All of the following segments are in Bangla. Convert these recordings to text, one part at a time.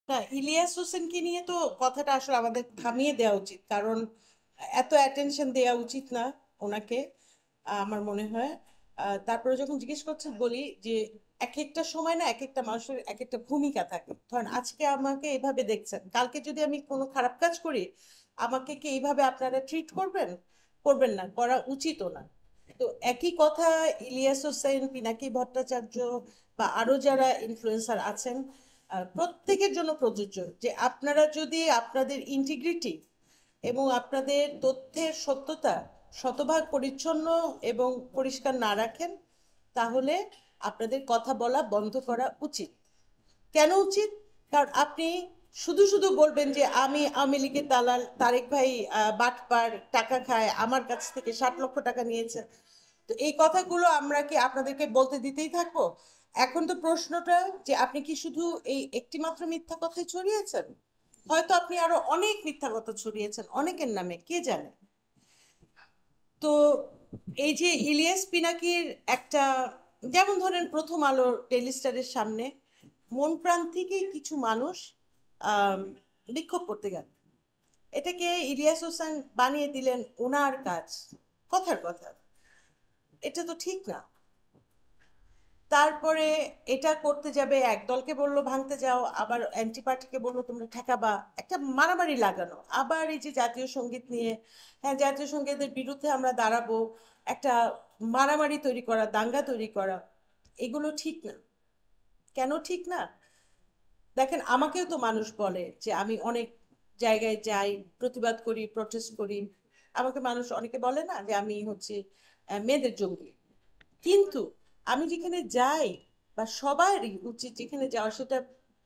না, ইলিয়াস হোসেনকে নিয়ে তো কথাটা আসলে আমাদের থামিয়ে দেওয়া উচিত, কারণ এত অ্যাটেনশন দেওয়া উচিত না ওনাকে, আমার মনে হয়। তারপরে যখন জিজ্ঞেস করছেন বলি যে এক একটা সময় না এক একটা মানুষের এক একটা ভূমিকা থাকে। ধরেন আজকে আমাকে এভাবে দেখছেন, কালকে যদি আমি কোনো খারাপ কাজ করি আমাকে কি এইভাবে আপনারা ট্রিট করবেন? করবেন না, করা উচিতও না। তো একই কথা ইলিয়াস হোসেন, পিনাকি ভট্টাচার্য বা আরো যারা ইনফ্লুয়েন্সার আছেন, প্রত্যেকের জন্য প্রযোজ্য যে আপনারা যদি আপনাদের ইন্টিগ্রিটি এবং আপনাদের তথ্যের সত্যতা শতভাগ পরিচ্ছন্ন এবং পরিষ্কার না রাখেন, তাহলে আপনাদের কথা বলা বন্ধ করা উচিত। কেন উচিত? কারণ আপনি শুধু শুধু বলবেন যে আমি আওয়ামী লীগের দালাল, তারেক ভাই বাটপার, টাকা খায়, আমার কাছ থেকে 60 লক্ষ টাকা নিয়েছে। তো এই কথাগুলো আমরা কি আপনাদেরকে বলতে দিতেই থাকবো? এখন তো প্রশ্নটা যে আপনি কি শুধু এই একটি মাত্র মিথ্যা কথাই ছড়িয়েছেন? হয়তো আপনি আরো অনেক মিথ্যা কথা ছড়িয়েছেন অনেকের নামে, কে জানে। তো এই যে ইলিয়াস পিনাকির একটা, যেমন ধরেন প্রথম আলো টেলিস্টারের সামনে মন প্রাণ থেকেই কিছু মানুষ আহ বিক্ষোভ করতে গেল, এটাকে ইলিয়াস হোসেন বানিয়ে দিলেন ওনার কাজ। কথার কথা, এটা তো ঠিক না। তারপরে এটা করতে যাবে, এক দলকে বললো ভাঙতে যাও, আবার অ্যান্টি পার্টিকে বললো তোমরা ঠেকাবা, একটা মারামারি লাগানো। আবার এই যে জাতীয় সঙ্গীত নিয়ে, হ্যাঁ জাতীয় সঙ্গীতের বিরুদ্ধে আমরা দাঁড়াবো, একটা মারামারি তৈরি করা, দাঙ্গা তৈরি করা, এগুলো ঠিক না। কেন ঠিক না? দেখেন, আমাকেও তো মানুষ বলে যে আমি অনেক জায়গায় যাই, প্রতিবাদ করি, প্রটেস্ট করি। আমাকে মানুষ অনেকে বলে না যে আমি হচ্ছে মেয়েদের জঙ্গি। কিন্তু আমি যেখানে যাই, বা সবারই উচিত যেখানে যাওয়া, সেটা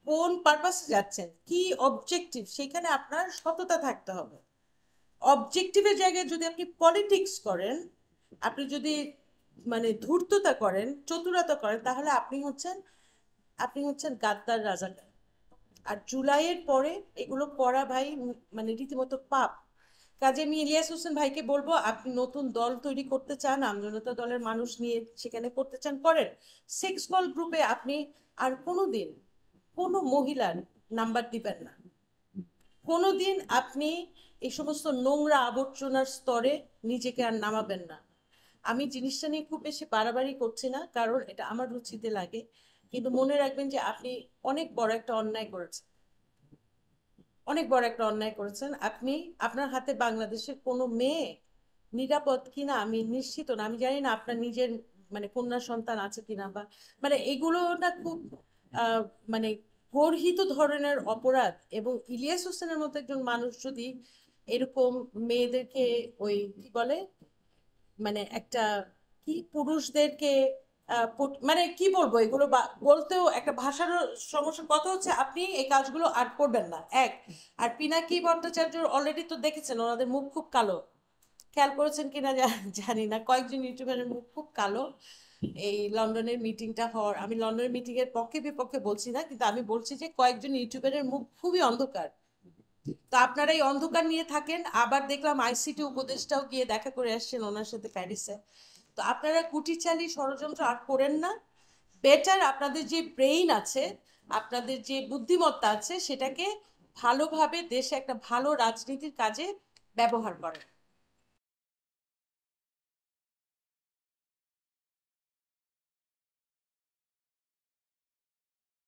কোন পারপাসে যাচ্ছেন, কি অবজেক্টিভ, সেখানে আপনার সততা থাকতে হবে। অবজেক্টিভের জায়গায় যদি আপনি পলিটিক্স করেন, আপনি যদি মানে ধূর্ততা করেন, চতুরতা করেন, তাহলে আপনি হচ্ছেন গাদ্দার, রাজাকার। আর জুলাইয়ের পরে এগুলো করা ভাই মানে রীতিমতো পাপ। কাজে আমি ইলিয়াস হোসেন ভাইকে বলবো, আপনি নতুন দল তৈরি করতে চান, আমজনতা দলের মানুষ নিয়ে সেখানে করতে চান, করেন। সেক্স কল গ্রুপে আপনি আর কোনোদিন কোনো মহিলার নাম্বার দিবেন না। কোনোদিন আপনি এই সমস্ত নোংরা আবর্জনার স্তরে নিজেকে আর নামাবেন না। আমি জিনিসটা নিয়ে খুব বেশি বাড়াবাড়ি করছি না, কারণ এটা আমার রুচিতে লাগে। কিন্তু মনে রাখবেন যে আপনি অনেক বড় একটা অন্যায় করেছেন, অনেক বড় একটা অন্যায় করেছেন আপনি। আপনার হাতে বাংলাদেশের কোনো মেয়ে নিরাপদ কিনা আমি নিশ্চিত না। আমি জানি না আপনার নিজের মানে কন্যা সন্তান আছে কিনা, বা মানে এগুলো না খুব আহ মানে গর্হিত ধরনের অপরাধ। এবং ইলিয়াস হোসেনের মতো একজন মানুষ যদি এরকম মেয়েদেরকে, ওই কি বলে, মানে একটা কি পুরুষদেরকে মানে কি বলবো, এগুলো বলতেও একটা ভাষারও সমস্যা। কথা হচ্ছে আপনি এই কাজগুলো আর করবেন না, এক। আর পিনাকি ভট্টাচার্য অলরেডি তো দেখেছেন ওনাদের মুখ খুব কালো, খেয়াল করেছেন কিনা জানি না, কয়েকজন ইউটিউবারের মুখ খুব কালো। এই লন্ডনের মিটিংটা হওয়ার, আমি লন্ডনের মিটিং এর পক্ষে বিপক্ষে বলছি না, কিন্তু আমি বলছি যে কয়েকজন ইউটিউবারের মুখ খুবই অন্ধকার। তো আপনারা এই অন্ধকার নিয়ে থাকেন। আবার দেখলাম আইসিটি উপদেষ্টাও গিয়ে দেখা করে আসছেন ওনার সাথে প্যারিসে। তো আপনারা কুটিচালি ষড়যন্ত্র আর করেন না। বেটার আপনাদের যে ব্রেইন আছে, আপনাদের যে বুদ্ধিমত্তা আছে, সেটাকে ভালোভাবে দেশে একটা ভালো রাজনীতির কাজে ব্যবহার করেন।